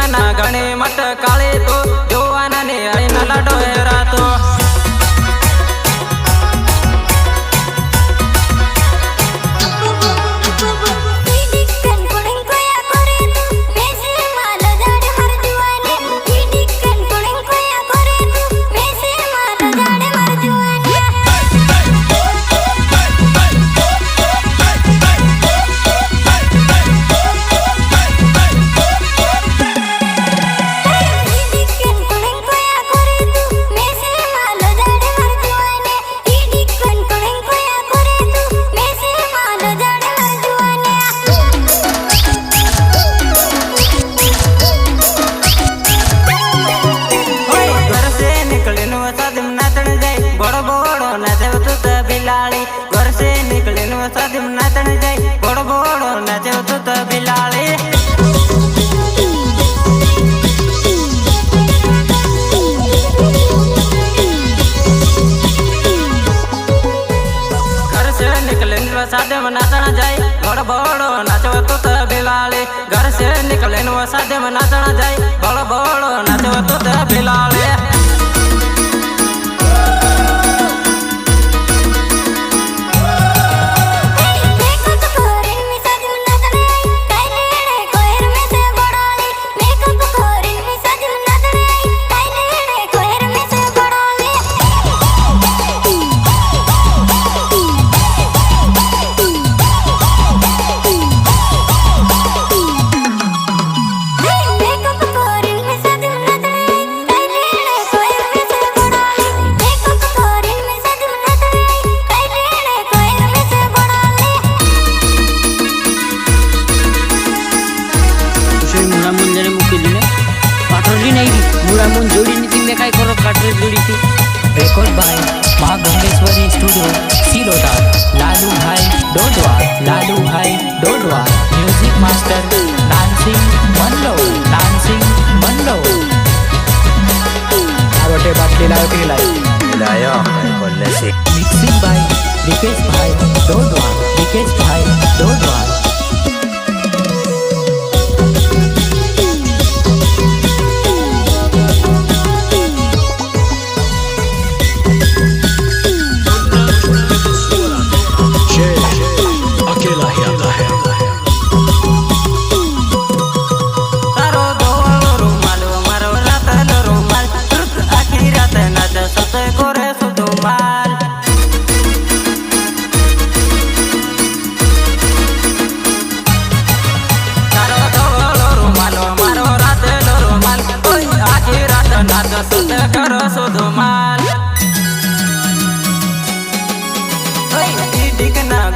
ना गणे मट काले तो जोवाना ने आईना लाडो हेरा तो घर से निकले शादी में नाचन जाए बड़ बड़ नाचे तो बिलाड़ी घर से निकले शादी में नाचना जाए बड़ बड़ नाचे तो बिलाड़ी घर से निकले शादी में नाचना जाए बड़ बड़ नाचे तो बिलाड़ी रिकॉर्ड बाय मां गंगेश्वरी स्टूडियो सिलोटा लालू भाई डोडवा लालू भाई डोडवा म्यूजिक मास्टर डांसिंग मंडो आरोटे बात लायो बोलने से मिक्सिंग बाय रिकेश भाई डोडवा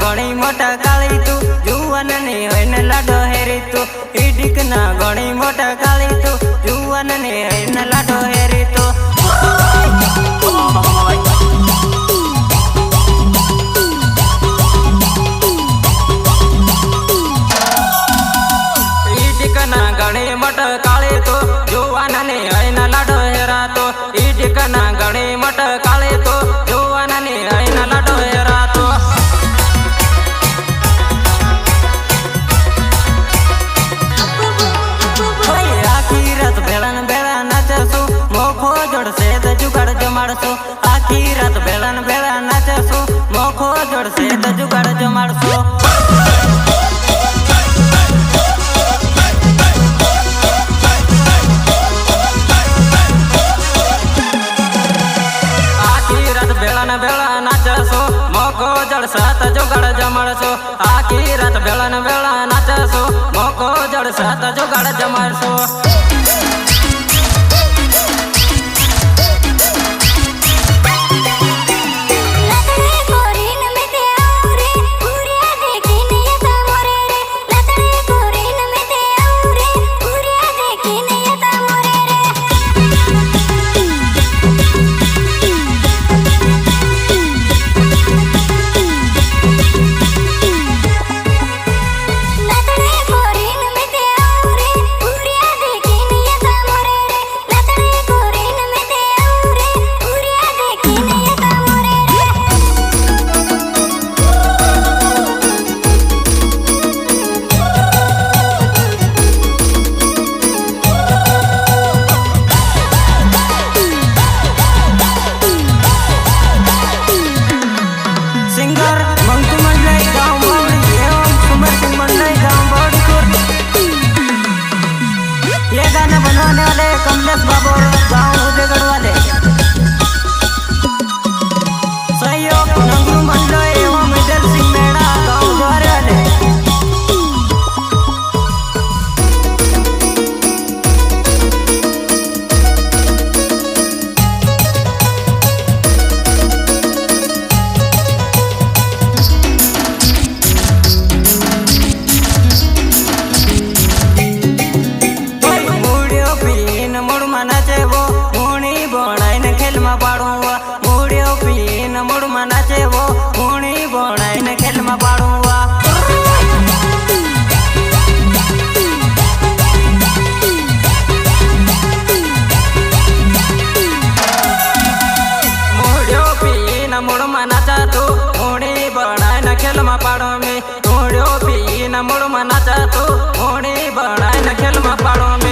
गणी मोटा काली तू जुवन ने होने लाडो हेरी तू इडिकना गणी मोटा काली तू जुवन ने होने लाडो हेरी तू इडिकना गणी मोटा काली तू जुवन ने होने लाडो हेरा तो इडिकना गणी मोटा काली तू जुवन ने होने लाडो हेरा तो आखी रात बेलन बेला नाचसु मोखो जोड़ से जुगाड़ जमाड़सु आखी रात बेलन बेला नाचसु मोखो जोड़ सात जुगाड़ जमाड़सु आखी रात बेलन बेला नाचसु मोखो जोड़ सात जुगाड़ जमाड़सु आखी आने वाले कमलेश बाबू गाँव उदयगढ़ वाले सहयोग नंगू मंडल एवं मिडल सिंह मेड़ा गाँव द्वारे वाले पाड़ो में थोड़ो पी न मुड़ मना चाहतो थोड़ी बनाए न खेल में पाड़ो में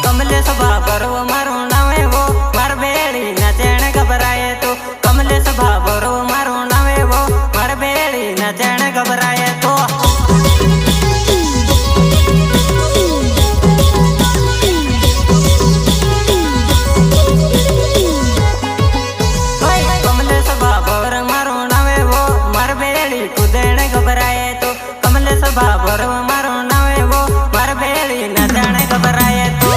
कमलेश बाबर मारो नावे वो मार बेड़ी नचण घबराए तो कमलेश बाबर मारो नावे वो मार बेड़ी नचण घबराए तो कमलेश बाबर मारो नावे वो मार बेड़ी कूदण घबराए तो कमलेश बाबर मारो नावे वो मार बेड़ी नचण घबराए तो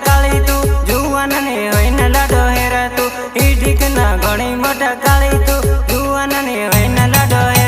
काली तू जुआन ने होइन लाडो हेरा तू ईडिक ना घणी मोटा काली तू जुआन ने होइन लाडो हेरा